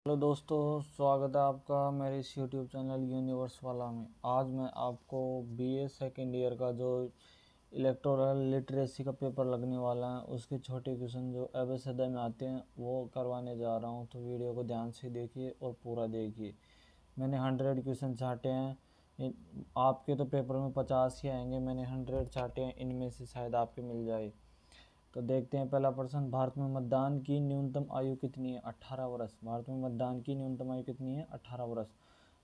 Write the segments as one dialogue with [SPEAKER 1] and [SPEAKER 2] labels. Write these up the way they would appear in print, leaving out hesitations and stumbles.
[SPEAKER 1] Hello दोस्तों, स्वागत है आपका मेरे इस यूट्यूब चैनल यूनिवर्स वाला में। आज मैं आपको बीए सेकेंड ईयर का जो इलेक्टोरल लिटरेसी का पेपर लगने वाला है उसके छोटे क्वेश्चन जो एबीसीडी में आते हैं वो करवाने जा रहा हूं। तो वीडियो को ध्यान से देखिए और पूरा देखिए। मैंने 100 क्वेश्चन छाटे हैं। आपके तो पेपर में 50 ही आएंगे, मैंने 100 छाटे हैं, इनमें से शायद आपके मिल जाए। तो देखते हैं पहला प्रश्न। भारत में मतदान की न्यूनतम आयु कितनी है? 18 वर्ष। भारत में मतदान की न्यूनतम आयु कितनी है? 18 वर्ष।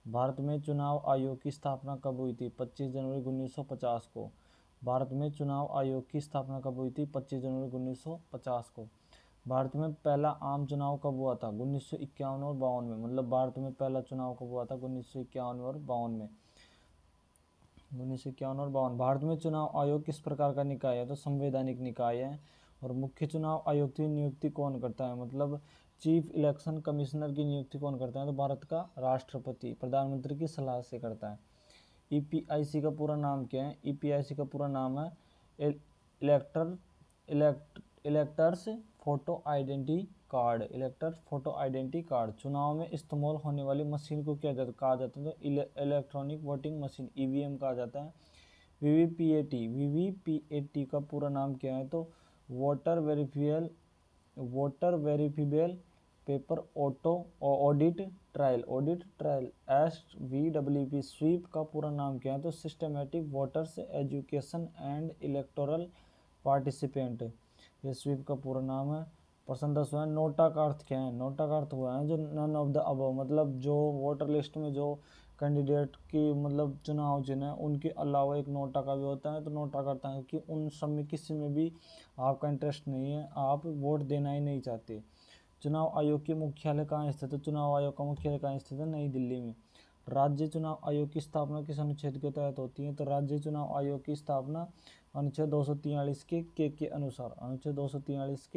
[SPEAKER 1] भारत में चुनाव आयोग की स्थापना कब हुई थी? 25 जनवरी 1950 को। भारत में चुनाव आयोग की स्थापना कब हुई थी? 25 जनवरी 1950 को। भारत में पहला आम चुनाव कब हुआ था? 1951 और 52 में। मतलब भारत में पहला चुनाव कब हुआ था? 1951 और 52 में। 1951 और 52। भारत में चुनाव आयोग किस प्रकार का निकाय है? तो संवैधानिक निकाय है। और मुख्य चुनाव आयुक्त की नियुक्ति कौन करता है? मतलब चीफ इलेक्शन कमिश्नर की नियुक्ति कौन करता है? तो भारत का राष्ट्रपति प्रधानमंत्री की सलाह से करता है। ईपीआईसी का पूरा नाम क्या है? ईपीआईसी का पूरा नाम है इलेक्टर electors photo identity card. इलेक्टर photo identity card. चुनाव में इस्तेमाल होने वाली मशीन को क्या कहा जाता है? तो इलेक्ट्रॉनिक वोटिंग मशीन, ईवीएम कहा जाता है। वीवीपीएटी का पूरा नाम क्या है? तो voter verifiable paper auto audit trial. SVWP। SVEEP का पूरा नाम क्या है? तो systematic voters education and electoral participant. ये स्वीप का पूरा नाम है। प्रश्न 10 हुआ है, नोटा का अर्थ क्या है? नोटा का अर्थ हुआ है जो नन ऑफ द अबव, मतलब जो वोटर लिस्ट में जो कैंडिडेट की मतलब चुनाव चिन्ह है उनके अलावा एक नोटा का भी होता है। तो नोटा करता है कि उन सब में किसी में भी आपका इंटरेस्ट नहीं है, आप वोट देना ही नहीं चाहते। चुनाव आयोग की मुख्यालय कहाँ स्थित है? चुनाव आयोग का मुख्यालय कहाँ स्थित है? नई दिल्ली में। राज्य चुनाव आयोग की स्थापना किस अनुच्छेद के तहत होती है? तो राज्य चुनाव आयोग की स्थापना अनुच्छेद 243 के अनुसार। अनुच्छेद 243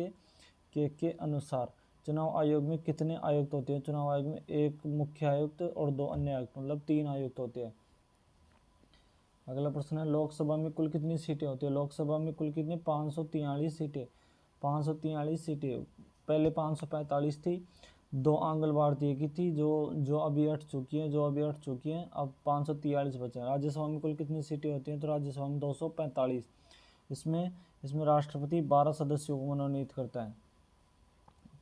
[SPEAKER 1] के अनुसार। चुनाव आयोग में कितने आयुक्त होते हैं? चुनाव आयोग में एक मुख्य आयुक्त और 2 अन्य आयुक्त, मतलब 3 आयुक्त होते हैं। अगला प्रश्न है, लोकसभा में कुल कितनी सीटें होती है? लोकसभा में कुल कितनी? 543 सीटें। 543 सीटें। पहले 545 थी, 2 आंगल भारतीय की थी जो जो अभी हट चुकी हैं। अब 543 बचे हैं। राज्यसभा में कुल कितनी सीटें होती हैं? तो राज्यसभा में 245। इसमें इसमें राष्ट्रपति 12 सदस्यों को मनोनीत करता है।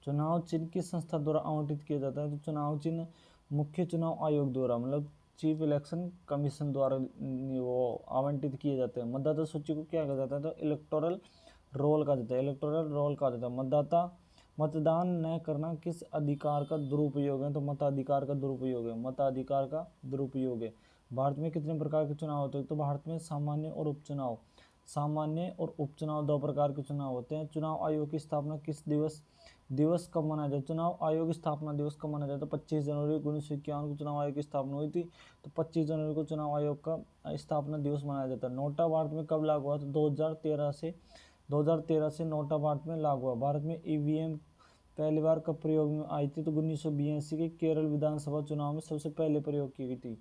[SPEAKER 1] चुनाव चिन्ह किस संस्था द्वारा आवंटित किया जाता है? तो चुनाव चिन्ह मुख्य चुनाव आयोग द्वारा, मतलब चीफ इलेक्शन कमीशन द्वारा वो आवंटित किए जाते हैं। मतदाता सूची को क्या कहा जाता है? तो इलेक्टोरल रोल कहा जाता है। इलेक्टोरल रोल कहा जाता है। मतदान न करना किस अधिकार का दुरुपयोग है? तो मताधिकार का दुरुपयोग है। मताधिकार का दुरुपयोग है। भारत में कितने प्रकार के चुनाव होते हैं? तो भारत में सामान्य और उपचुनाव। सामान्य और उपचुनाव 2 प्रकार के चुनाव होते हैं। चुनाव आयोग की स्थापना किस दिवस कब मनाया जाता है? चुनाव आयोग स्थापना दिवस कब मनाया जाता है? 25 जनवरी 1951 को चुनाव आयोग की स्थापना हुई थी। तो 25 जनवरी को चुनाव आयोग का स्थापना दिवस मनाया जाता है। नोटा भारत में कब लागू हुआ? तो 2013 से नोटा भारत में लागू हुआ। भारत में ईवीएम पहली बार कब प्रयोग में आई थी? तो 1982 के केरल विधानसभा चुनाव में सबसे पहले प्रयोग की गई थी।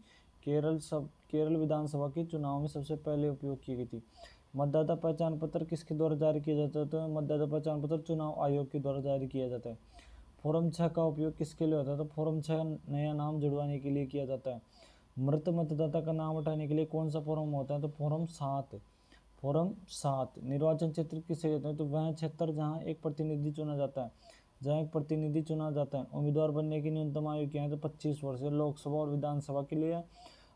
[SPEAKER 1] केरल विधानसभा के चुनाव में सबसे पहले उपयोग की गई थी। मतदाता पहचान पत्र किसके द्वारा जारी किया जाता है? तो मतदाता पहचान पत्र चुनाव आयोग के द्वारा जारी किया जाता है। फॉर्म 6 का उपयोग किसके लिए होता है? तो फॉर्म 6 नया नाम जुड़वाने के लिए किया जाता है। मृत मतदाता का नाम हटाने के लिए कौन सा फॉर्म होता है? तो फॉर्म 7। फॉर्म 7। निर्वाचन क्षेत्र किसे कहते हैं? तो वह क्षेत्र जहां एक प्रतिनिधि चुना जाता है। उम्मीदवार बनने की न्यूनतम आयु क्या है? तो 25 वर्ष है। लोकसभा और विधानसभा के लिए,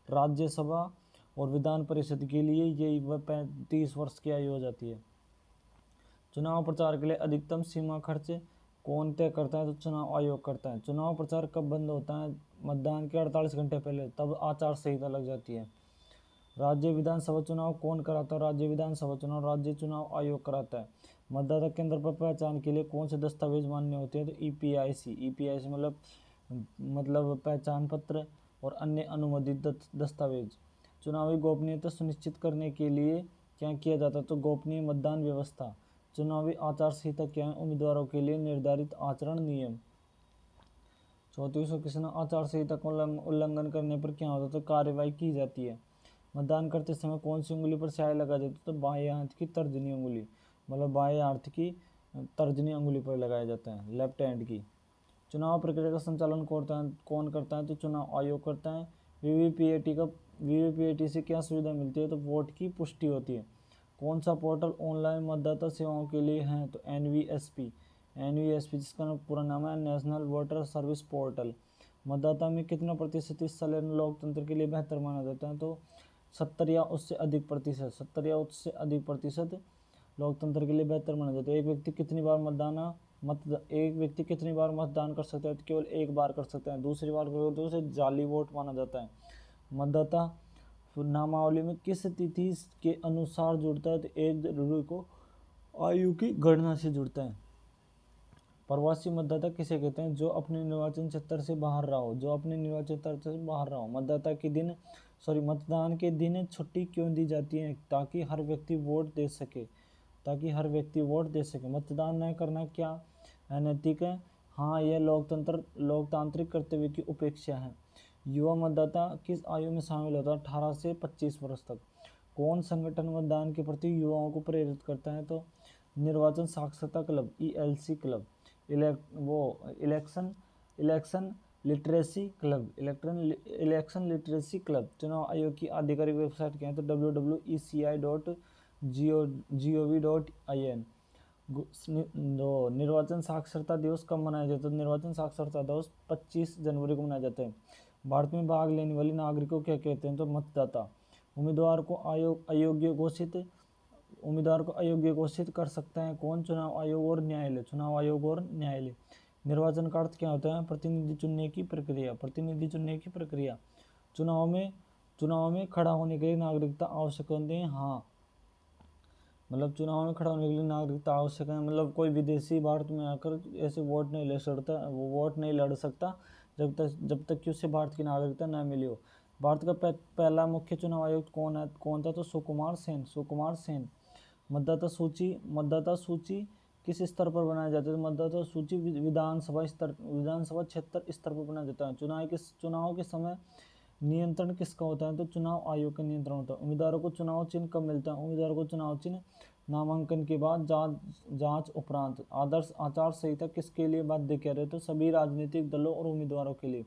[SPEAKER 1] राज्यसभा और विधान परिषद के लिए ये 35 वर्ष की आयु हो जाती है। चुनाव प्रचार के लिए अधिकतम सीमा खर्च कौन तय करता है? तो चुनाव आयोग करता है। चुनाव प्रचार कब बंद होता है? मतदान के 48 घंटे पहले, तब आचार संहिता लग जाती है। राज्य विधानसभा चुनाव कौन कराता है? राज्य विधानसभा चुनाव राज्य चुनाव आयोग कराता है। मतदाता केंद्र पर पहचान के लिए कौन से दस्तावेज मान्य होते हैं? तो ईपीआईसी मतलब पहचान पत्र और अन्य अनुमोदित दस्तावेज। चुनावी गोपनीयता सुनिश्चित करने के लिए क्या किया जाता है? तो गोपनीय मतदान व्यवस्था। चुनावी आचार संहिता क्या है? उम्मीदवारों के लिए निर्धारित आचरण नियम। 34 किसान आचार संहिता का उल्लंघन करने पर क्या होता है? तो कार्रवाई की जाती है। मतदान करते समय कौन सी उंगली पर स्याही लगा जाती है? तो बाएं हाथ की तर्जनी उंगली, मतलब बाएं हाथ की तर्जनी उंगली पर लगाया जाता है, लेफ्ट हैंड की। चुनाव प्रक्रिया का संचालन कौन करता है? तो चुनाव आयोग करता है। वीवीपीएटी से क्या सुविधा मिलती है? तो वोट की पुष्टि होती है। कौन सा पोर्टल ऑनलाइन मतदाता सेवाओं के लिए है? तो एनवीएसपी जिसका पूरा नाम है नेशनल वोटर सर्विस पोर्टल। मतदाता में कितना प्रतिशत हिस्सा लेना लोकतंत्र के लिए बेहतर माना जाता है? तो 70 या उससे अधिक प्रतिशत लोकतंत्र के लिए बेहतर माना जाता है। एक व्यक्ति कितनी बार मतदान कर सकता है? तो केवल एक बार कर सकता है। दूसरी बार करोगे तो उसे जाली वोट माना जाता है। मतदाता नामावली में किस तिथि के अनुसार जुड़ता है? तो 1 जनवरी को आयु की गणना से जुड़ता है। प्रवासी मतदाता किसे कहते हैं? जो अपने निर्वाचन क्षेत्र से बाहर रहा हो। मतदान के दिन छुट्टी क्यों दी जाती है? ताकि हर व्यक्ति वोट दे सके। मतदान न करना क्या अनैतिक है? हाँ, यह लोकतांत्रिक कर्तव्य की उपेक्षा है। युवा मतदाता किस आयु में शामिल होता है? 18 से 25 वर्ष तक। कौन संगठन मतदान के प्रति युवाओं को प्रेरित करता है? तो निर्वाचन साक्षरता club, ELC club. Election literacy club. चुनाव आयोग की आधिकारिक वेबसाइट क्या है? तो www.eci.gov.in। निर्वाचन साक्षरता दिवस कब मनाया जाता है? निर्वाचन साक्षरता दिवस 25 जनवरी को मनाया जाता है। भारत में भाग लेने वाले नागरिकों क्या कहते हैं? तो मतदाता। उम्मीदवार को अयोग्य घोषित कर सकता है कौन? चुनाव आयोग और न्यायालय। निर्वाचन का अर्थ क्या होता है? प्रतिनिधि चुनने की प्रक्रिया। चुनाव में खड़ा होने के लिए नागरिकता आवश्यक होती है। हाँ, मतलब चुनाव में खड़ा होने के लिए नागरिकता आवश्यक है। मतलब कोई विदेशी भारत में आकर ऐसे वोट नहीं लड़ सकता जब तक कि उसे भारत की नागरिकता न मिली हो। भारत का पहला मुख्य चुनाव आयुक्त कौन था? तो सुकुमार सेन। मतदाता सूची किस स्तर पर बनाया जाता है? मतदाता सूची विधानसभा क्षेत्र स्तर पर बनाया जाता है। चुनाव के समय नियंत्रण किसका होता है? तो चुनाव आयोग का नियंत्रण होता है। उम्मीदवारों को चुनाव चिन्ह कब मिलता है? उम्मीदवारों को चुनाव चिन्ह नामांकन के बाद जांच उपरांत। आदर्श आचार संहिता किसके लिए बाध्य कह रहे? तो सभी राजनीतिक दलों और उम्मीदवारों के लिए।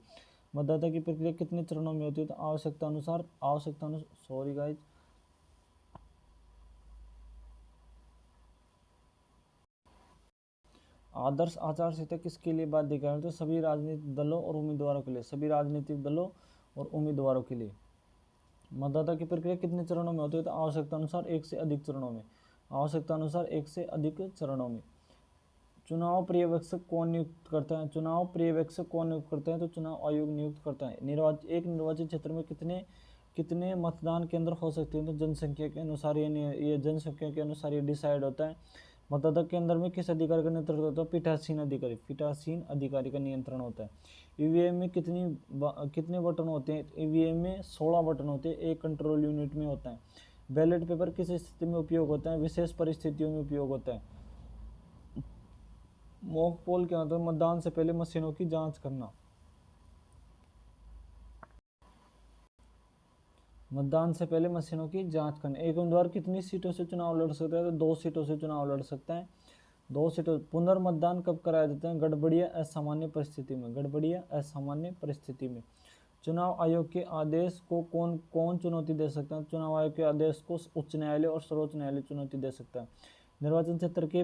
[SPEAKER 1] मतदाता की प्रक्रिया कितने चरणों में होती है? तो आवश्यकता अनुसार सॉरी गाइज, आदर्श आचार संहिता किसके लिए बाध्य कह रहे? तो सभी राजनीतिक दलों और उम्मीदवारों के लिए। मतदाता की प्रक्रिया कितने चरणों में होती है? तो आवश्यकता अनुसार एक से अधिक चरणों में। चुनाव पर्यवेक्षक कौन नियुक्त करता है? तो चुनाव आयोग नियुक्त करता है। एक निर्वाचित क्षेत्र में कितने मतदान केंद्र हो सकते हैं? तो जनसंख्या के अनुसार ये डिसाइड होता है। मतदाता केंद्र में किस अधिकारी का नेतृत्व होता है? पीठासीन अधिकारी का नियंत्रण होता है। ईवीएम में कितने बटन होते हैं? ईवीएम में 16 बटन होते हैं, एक कंट्रोल यूनिट में होता है। बैलेट पेपर किस स्थिति में उपयोग होता है? विशेष परिस्थितियों में उपयोग होता है। मॉक पोल क्या होता है? मतदान से पहले मशीनों की जांच करना। एक उम्मीदवार कितनी सीटों से चुनाव लड़ सकता है? तो 2 सीटों से चुनाव लड़ सकता है। 2 सीटों। पुनर्मतदान कब कराया जाता है? गड़बड़ी या असामान्य परिस्थिति में। चुनाव आयोग के आदेश को कौन चुनौती दे सकता है? चुनाव आयोग के आदेश को उच्च न्यायालय और सर्वोच्च न्यायालय चुनौती दे सकता है। निर्वाचन क्षेत्र के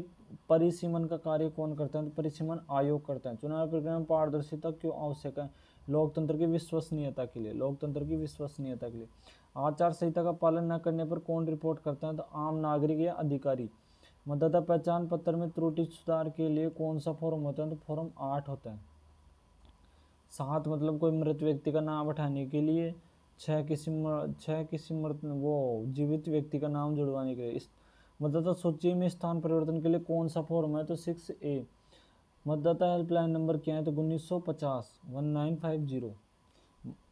[SPEAKER 1] परिसीमन का कार्य कौन करता है? तो परिसीमन आयोग करता है। चुनाव प्रक्रिया में पारदर्शिता क्यों आवश्यक है? लोकतंत्र की विश्वसनीयता के लिए। आचार संहिता का पालन न करने पर कौन रिपोर्ट करता है? तो आम नागरिक या अधिकारी। मतदाता पहचान पत्र में त्रुटि सुधार के लिए कौन सा फॉर्म होता है? तो फॉर्म 8 होता है। 7 मतलब कोई मृत व्यक्ति का नाम हटाने के लिए, 6 जीवित व्यक्ति का नाम जुड़वाने के लिए। मतदाता सूची में स्थान परिवर्तन के लिए कौन सा फॉर्म है? तो 6A। मतदाता हेल्पलाइन नंबर क्या है? तो 1950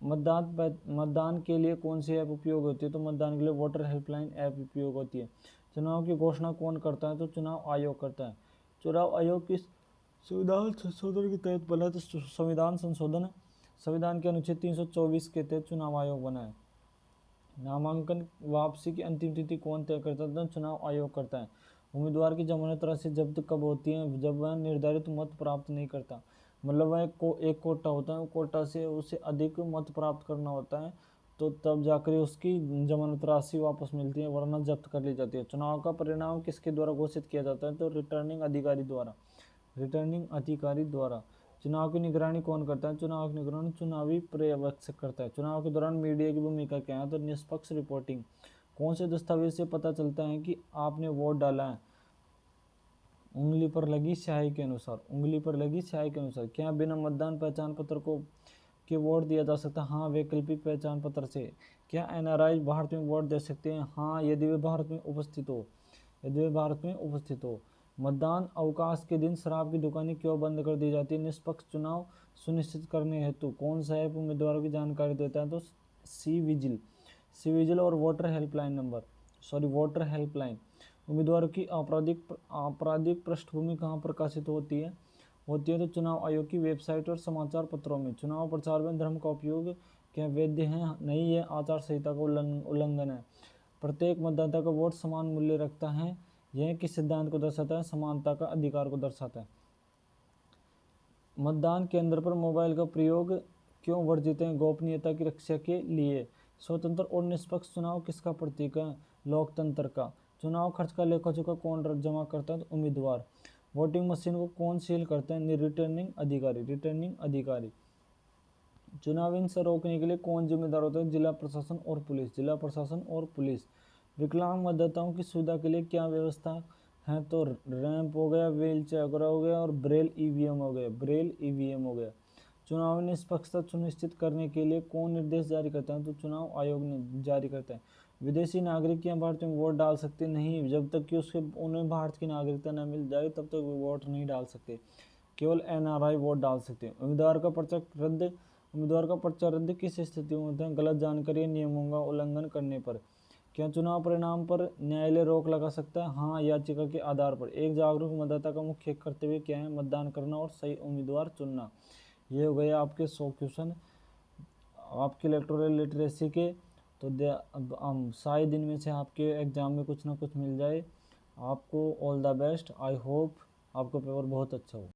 [SPEAKER 1] मतदान के लिए कौन सी ऐप उपयोग होती है? तो मतदान के लिए वोटर हेल्पलाइन ऐप उपयोग होती है। चुनाव की घोषणा कौन करता है? तो चुनाव आयोग करता है। चुनाव आयोग किस संविधान संशोधन के तहत बना? तो संविधान के अनुच्छेद 324 के तहत चुनाव आयोग बना है। नामांकन वापसी की अंतिम तिथि कौन तय करता है? तो चुनाव आयोग करता है। उम्मीदवार की जमानत राशि जब्त कब होती है? जब वह निर्धारित मत प्राप्त नहीं करता। मतलब वह एक कोटा होता है, वो कोटा से उसे अधिक मत प्राप्त करना होता है, तो तब जाकर उसकी जमानत राशि वापस मिलती है, वरना जब्त कर ली जाती है। चुनाव का परिणाम किसके द्वारा घोषित किया जाता है? तो रिटर्निंग अधिकारी द्वारा। रिटर्निंग अधिकारी द्वारा। चुनाव की निगरानी कौन करता है? चुनाव की निगरानी चुनावी पर्यवेक्षक करता है। चुनाव के दौरान मीडिया की भूमिका क्या है? तो निष्पक्ष रिपोर्टिंग। कौन से दस्तावेज से पता चलता है कि आपने वोट डाला है? उंगली पर लगी स्याही के अनुसार। उंगली पर लगी स्याही के अनुसार। क्या बिना मतदान पहचान पत्र को के वोट दिया जा सकता है? हाँ, वैकल्पिक पहचान पत्र से। क्या एनआरआई भारत में वोट दे सकते हैं? हाँ, यदि वे भारत में उपस्थित हो। यदि वे भारत में उपस्थित हो। मतदान अवकाश के दिन शराब की दुकानें क्यों बंद कर दी जाती है? निष्पक्ष चुनाव सुनिश्चित करने हेतु। कौन सा ऐप उम्मीदवारों की जानकारी देता है? तो सी विजिल। सी विजिल और voter helpline number, voter helpline. उम्मीदवारों की आपराधिक पृष्ठभूमि कहाँ प्रकाशित होती है? तो चुनाव आयोग की वेबसाइट और समाचार पत्रों में। चुनाव प्रचार में धर्म का उपयोग क्या वैध है? नहीं, है आचार संहिता का उल्लंघन है। प्रत्येक मतदाता का वोट समान मूल्य रखता है, यह किस सिद्धांत को दर्शाता है? समानता का अधिकार को दर्शाता है। मतदान केंद्र पर मोबाइल का प्रयोग क्यों वर्जित है? गोपनीयता की रक्षा के लिए। स्वतंत्र और निष्पक्ष चुनाव किसका प्रतीक है? लोकतंत्र का। चुनाव खर्च का लेखा जोखा कौन जमा करता है? तो उम्मीदवार। वोटिंग मशीन को कौन सील करता है? रिटर्निंग अधिकारी। रिटर्निंग अधिकारी। चुनाव हिंसा रोकने के लिए कौन जिम्मेदार होता है? जिला प्रशासन और पुलिस। जिला प्रशासन और पुलिस। विकलांग मतदाताओं की सुविधा के लिए क्या व्यवस्था है? तो रैंप हो गया, व्हील चेयर हो गया और ब्रेल ईवीएम हो गया। ब्रेल ईवीएम हो गया। चुनाव निष्पक्षता सुनिश्चित करने के लिए कौन निर्देश जारी करता है? तो चुनाव आयोग ने जारी करता है। विदेशी नागरिक क्या भारत में वोट डाल सकते? नहीं, जब तक कि उन्हें भारत की नागरिकता न मिल जाए तब तक वो वोट नहीं डाल सकते। केवल एनआरआई वोट डाल सकते हैं। उम्मीदवार का पर्चा रद्द किस स्थिति में होता है? गलत जानकारी या नियमों का उल्लंघन करने पर। क्या चुनाव परिणाम पर न्यायालय रोक लगा सकता है? हाँ, याचिका के आधार पर। एक जागरूक मतदाता का मुख्य कर्तव्य क्या है? मतदान करना और सही उम्मीदवार चुनना। ये हो गए आपके 100 क्वेश्चन आपके इलेक्टोरल लिटरेसी के। तो शायद इनमें से आपके एग्जाम में कुछ ना कुछ मिल जाए। आपको all the best. I hope आपका पेपर बहुत अच्छा हो।